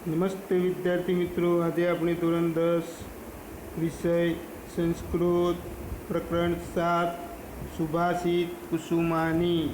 નમસ્તે વિદ્યાર્થી મિત્રો, આજે આપણે ધોરણ 10 વિષય સંસ્કૃત પ્રકરણ 7 સુભાષિત કુસુમાની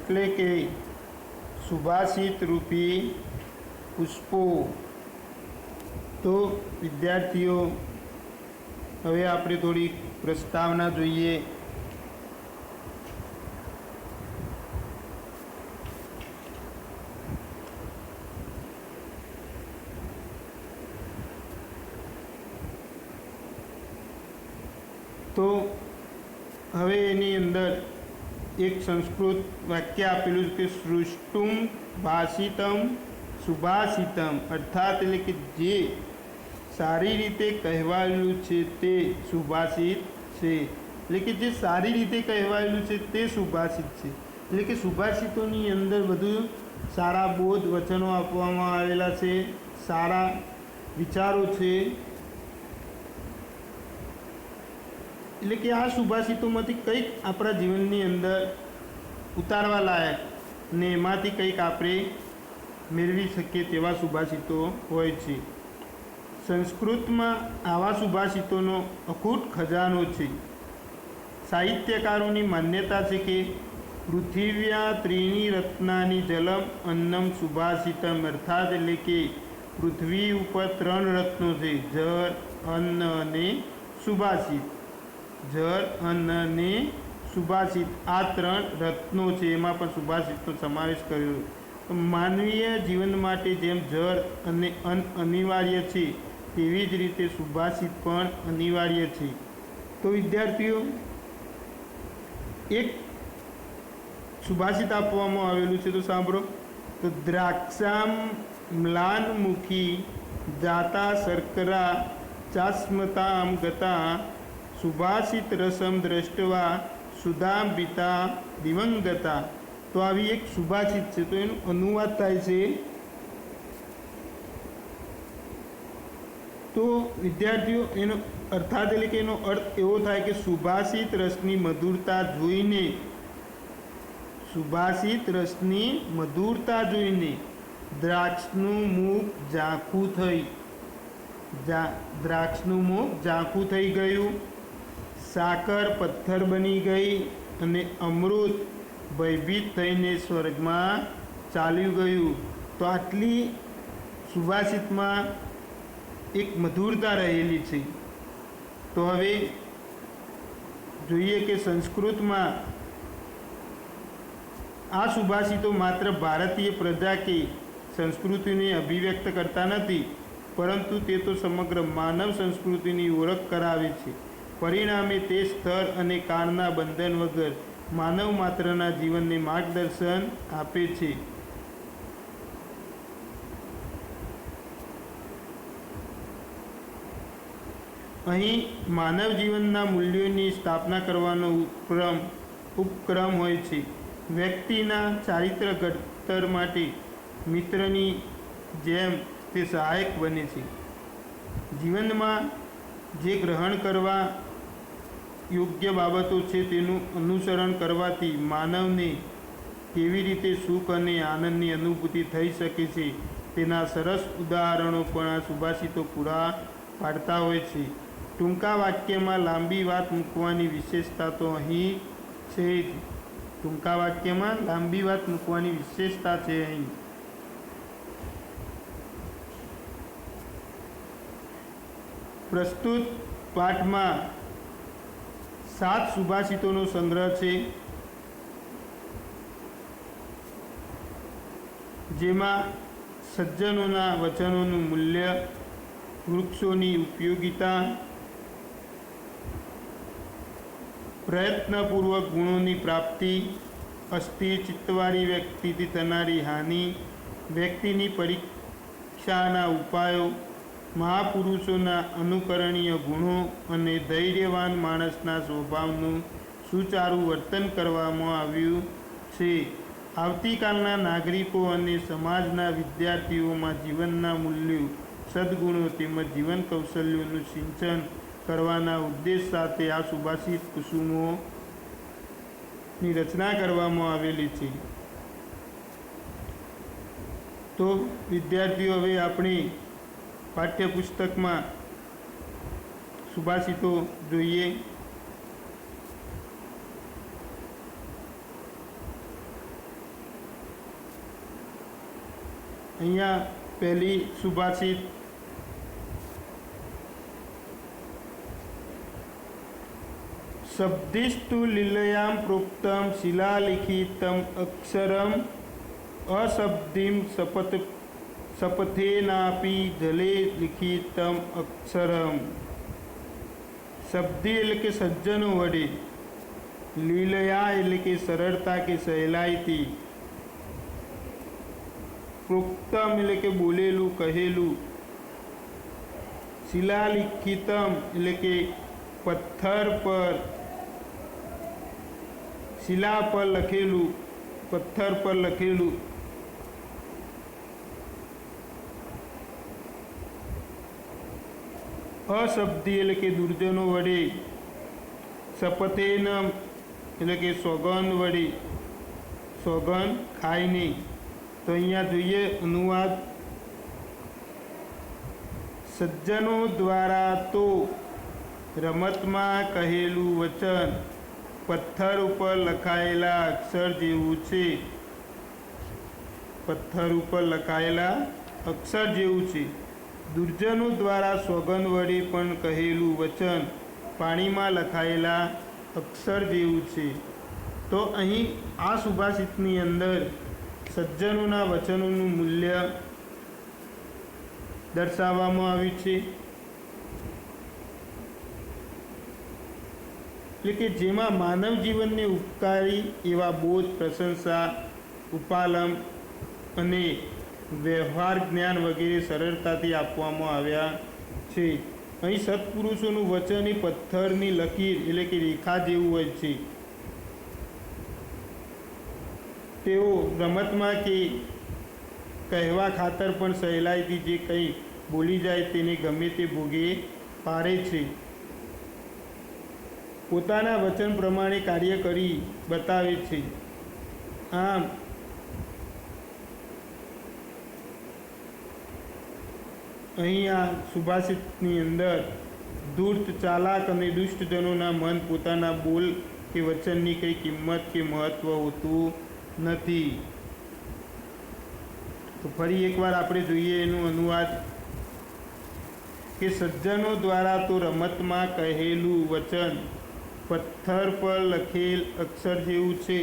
એટલે કે સુભાષિત રૂપી પુષ્પો. તો વિદ્યાર્થીઓ, હવે આપણે થોડી પ્રસ્તાવના જોઈએ. તો હવે એની અંદર એક સંસ્કૃત વાક્ય આપેલું છે કે સૃષ્ટુમ ભાષિતમ સુભાષિતમ, અર્થાત એટલે કે જે સારી રીતે કહેવાયેલું છે તે સુભાષિત છે. એટલે કે જે સારી રીતે કહેવાયેલું છે તે સુભાષિત છે. એટલે કે સુભાષિતોની અંદર બધું સારા બોધ વચનો આપવામાં આવેલા છે, સારા વિચારો છે. એટલે કે આ સુભાષિતોમાંથી કંઈક આપણા જીવનની અંદર ઉતારવા લાયક ને એમાંથી કંઈક આપણે મેળવી શકીએ તેવા સુભાષિતો હોય છે. સંસ્કૃતમાં આવા સુભાષિતોનો અખૂટ ખજાનો છે. સાહિત્યકારોની માન્યતા છે કે પૃથિવ્યા ત્રીણી રત્નાની જલમ અન્નમ સુભાષિતમ, અર્થાત એટલે કે પૃથ્વી ઉપર 3 રત્નો છે, જળ, અન્ન અને સુભાષિત. જળ, અન્ન અને સુભાષિત, આ 3 રત્નો છે. એમાં પણ સુભાષિતનો સમાવેશ કર્યો. માનવીય જીવન માટે જેમ જળ અને અન્ન અનિવાર્ય છે, તેવી જ રીતે સુભાષિત પણ અનિવાર્ય છે. તો વિદ્યાર્થીઓ, એક સુભાષિત આપવામાં આવેલું છે, તો સાંભળો. તો દ્રાક્ષામ મ્લાનમુખી જાતા શર્કરા ચાસ્મતામ ગતા સુભાષિત રસમ દ્રષ્ટવા સુધાંબિતા દિવંગતા. તો આવી એક સુભાષિત છે. તો એનો અનુવાદ થાય છે. તો વિદ્યાર્થીઓ, એનો અર્થાત એટલે કે એનો અર્થ એવો થાય કે સુભાષિત રસની મધુરતા જોઈને, સુભાષિત રસની મધુરતા જોઈને દ્રાક્ષનું મુખ ઝાંખું થઈ ગયું, સાકર પથ્થર બની ગઈ અને અમૃત ભયભીત થઈને સ્વર્ગમાં ચાલ્યું ગયું. તો આટલી સુભાષિતમાં એક મધુરતા રહેલી છે. તો હવે જોઈએ કે સંસ્કૃતમાં આ સુભાષિતો માત્ર ભારતીય પ્રજા કે સંસ્કૃતિને અભિવ્યક્ત કરતા નથી, પરંતુ તે તો સમગ્ર માનવ સંસ્કૃતિની ઓળખ કરાવે છે. પરિણામે તે સ્તર અને કાળના બંધન વગર માનવ માત્રના જીવનને માર્ગદર્શન આપે છે. અહીં માનવ જીવનના મૂલ્યોની સ્થાપના કરવાનો ઉપક્રમ હોય છે. વ્યક્તિના ચારિત્ર ઘડતર માટે મિત્રની જેમ તે સહાયક બને છે. જીવનમાં જે ગ્રહણ કરવા યોગ્ય બાબતો છે તેનું અનુસરણ કરવાથી માનવને કેવી રીતે સુખ અને આનંદની અનુભૂતિ થઈ શકે છે, તેના સરસ ઉદાહરણો પણ આ સુભાષિતો પૂરા પાડતા હોય છે. ટૂંકા વાક્યમાં લાંબી વાત મૂકવાની વિશેષતા તો અહીં છે જ. ટૂંકા વાક્યમાં લાંબી વાત મૂકવાની વિશેષતા છે અહીં. પ્રસ્તુત પાઠમાં 7 સુભાષિતોનો સંગ્રહ છે, જેમાં સજ્જનોના વચનોનું મૂલ્ય, વૃક્ષોની ઉપયોગિતા, પ્રયત્નપૂર્વક ગુણોની પ્રાપ્તિ, અસ્થિર ચિત્તવાળી વ્યક્તિથી થનારી હાનિ, વ્યક્તિની પરીક્ષાના ઉપાયો, મહાપુરુષોના અનુકરણીય ગુણો અને ધૈર્યવાન માણસના સ્વભાવનું સુચારું વર્તન કરવામાં આવ્યું છે. આવતીકાલના નાગરિકો અને સમાજના વિદ્યાર્થીઓમાં જીવનના મૂલ્યો, સદ્ગુણો તેમજ જીવન કૌશલ્યોનું સિંચન કરવાના ઉદ્દેશ સાથે આ સુભાષિત કુસુમોની રચના કરવામાં આવેલી છે. તો વિદ્યાર્થીઓ, હવે આપણે પાઠ્યપુસ્તકમાં સુભાષિતો જોઈએ. અહીંયા પહેલી સુભાષિત શબ્દિસ્તુ લીલયામ પ્રોક્તમ શિલાલિખિતમ અક્ષરમ અશબ્દિમ શપથેનાપી જલે લિખિતમ અક્ષરમ. શબ્દી એટલે કે સજ્જનો વડે, લીલયા એટલે કે સરળતા કે સહેલાઈથી, પ્રોક્તમ એટલે કે બોલેલું કહેલું, શિલાલિખિતમ એટલે કે પથ્થર પર, શિલા પર લખેલું, પથ્થર પર લખેલું, અશબ્દી એટલે કે દુર્જનો વડે, શપથેન એટલે કે સોગંદ વડે, સોગંદ ખાઈને. તો અહીંયા જોઈએ અનુવાદ. સજ્જનો દ્વારા તો રમતમાં કહેલું વચન પથ્થર ઉપર લખાયેલા અક્ષર જેવું છે. પથ્થર ઉપર લખાયેલા અક્ષર જેવું છે. દુર્જનો દ્વારા સોગંદ વડે પણ કહેલું વચન પાણીમાં લખાયેલા અક્ષર જેવું છે. તો અહીં આ સુભાષિતની અંદર સજ્જનોના વચનોનું મૂલ્ય દર્શાવવામાં આવ્યું છે. એટલે કે જેમાં માનવ જીવનને ઉપકારી એવા બોધ, પ્રશંસા, ઉપાલમ અને વ્યવહાર જ્ઞાન વગેરે સરળતાથી આપવામાં આવ્યા છે. અહીં સત્પુરુષોનું વચન એ પથ્થરની લકીર એટલે કે રેખા જેવું હોય છે. તેઓ રમતમાં કે કહેવા ખાતર પણ સહેલાઈથી જે કંઈ બોલી જાય તેને ગમે તે ભોગે પારે છે. પોતાના વચન પ્રમાણે કાર્ય કરી બતાવે છે. આમ અહીં આ સુભાષિતની અંદર ધૂર્ત, ચાલાક અને દુષ્ટજનોના મન પોતાના બોલ કે વચનની કંઈ કિંમત કે મહત્ત્વ હોતું નથી. તો ફરી એકવાર આપણે જોઈએ એનું અનુવાદ કે સજ્જનો દ્વારા તો રમતમાં કહેલું વચન પથ્થર પર લખેલ અક્ષર જેવું છે.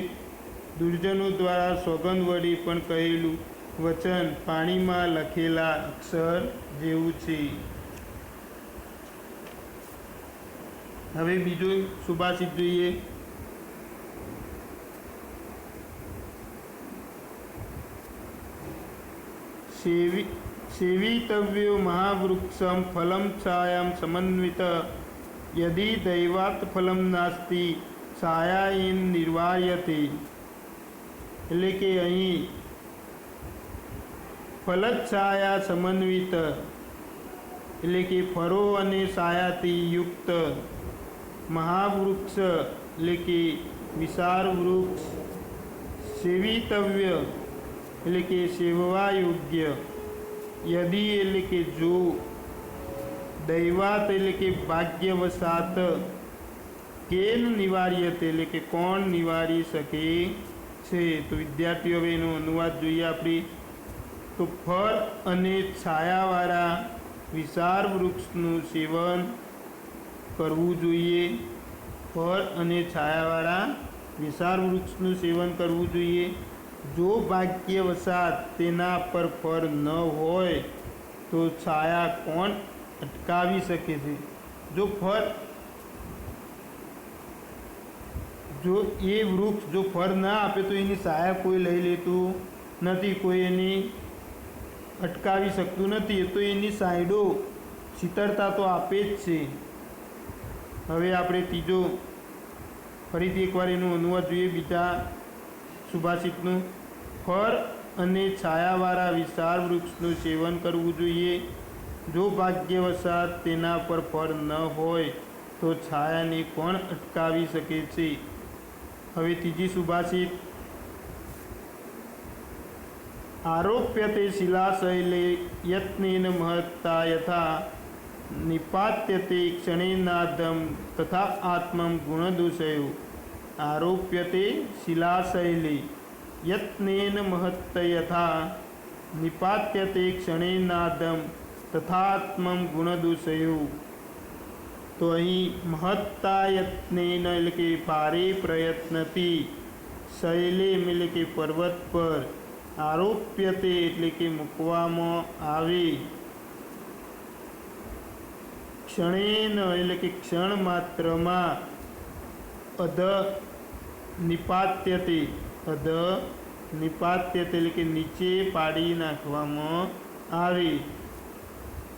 દુર્જનો દ્વારા સોગંદ વડે પણ કહેલું વચન પાણીમાં લખેલા અક્ષર જેવું છે. હવે બીજું સુભાષિત જોઈએ. સેવિતવ્યો મહાવૃક્ષમ ફલમ છાયામ સમન્વિત યદિ દૈવાત ફલમ નાસ્તિ છાયાયન નિર્વાર્યતે. એટલે કે અહીં ફલછાયા સમન્વિત એટલે કે ફળો અને છાયાથી યુક્ત મહાવૃક્ષ એટલે કે વિશાળ વૃક્ષ, સેવિતવ્ય એટલે કે સેવવા યોગ્ય, યદિ એટલે કે જો, દૈવાત એટલે કે ભાગ્યવશાત, કેન નિવાર્યતે એટલે કે કોણ નિવારી શકે છે. તો વિદ્યાર્થીઓ હવે એનો અનુવાદ જોઈએ આપણે. તો ફળ અને છાયાવાળા વિશાળ વૃક્ષનું સેવન કરવું જોઈએ. ફળ અને છાયાવાળા વિશાળ વૃક્ષનું સેવન કરવું જોઈએ. જો ભાગ્યવશાત તેના પર ફળ ન હોય તો છાયા કોણ અટકાવી શકે છે. જો એ વૃક્ષ જો ફળ ના આપે તો એની છાયા કોઈ લઈ લેતું નથી, કોઈ એની અટકાવી શકતું નથી. એ તો એની સાઈડો શીતળતા તો આપે જ છે. હવે આપણે ત્રીજો ફરીથી એકવાર એનું અનુવાદ જોઈએ બીજા સુભાષિતનું. ફળ અને છાયાવાળા વિશાળ વૃક્ષનું સેવન કરવું જોઈએ. જો ભાગ્યવશાત તેના પર ફળ ન હોય તો છાયાને કોણ અટકાવી શકે છે? હવે ત્રીજી સુભાષિત. આરોપ્યતે શિલાશૈલે યત્નેન મહત્તા યથા નિપાત્યતે ક્ષણેનાદમ તથા આત્મમ ગુણદોષયો. આરોપ્યતે શિલાશૈલે યત્નેન મહત્ત યથા નિપાત્યતે ક્ષણેનાદમ તથાત્મમ ગુણદોષયો. તો અહીં મહત્તા યત્નેન એટલે કે ભારે પ્રયત્નથી, શૈલે એટલે કે પર્વત પર, આરોપ્યતે એટલે કે મૂકવામાં આવે, ક્ષણેન એટલે કે ક્ષણ માત્રમાં, અધ નિપાત્યતે એટલે કે નીચે પાડી નાખવામાં આવે,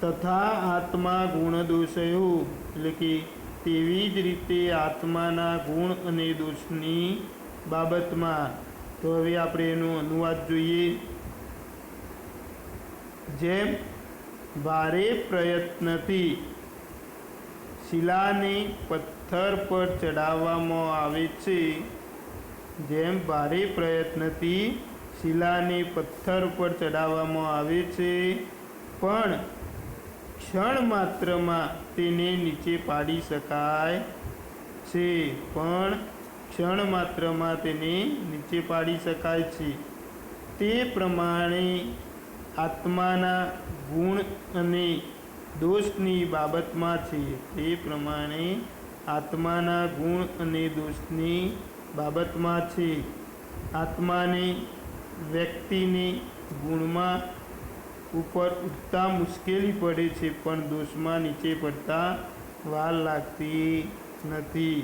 તથા આત્મા ગુણદોષયો એટલે કે તેવી જ રીતે આત્માના ગુણ અને દોષની બાબતમાં. તો હવે આપણે એનો અનુવાદ જોઈએ. જેમ ભારે પ્રયત્નથી શિલાને પથ્થર પર ચડાવવામાં આવે છે, જેમ ભારે પ્રયત્નથી શિલાને પથ્થર પર ચડાવવામાં આવે છે, પણ ક્ષણ માત્રમાં તેને નીચે પાડી શકાય છે, પણ ક્ષણ માત્રમાં તેને નીચે પાડી શકાય છે. તે પ્રમાણે આત્માના ગુણ અને દોષની બાબતમાં છે. તે પ્રમાણે આત્માના ગુણ અને દોષની બાબતમાં છે. આત્માને વ્યક્તિને ગુણમાં ઉપર ઉઠતા મુશ્કેલી પડે છે, પણ દોષમાં નીચે પડતા વાર લાગતી નથી.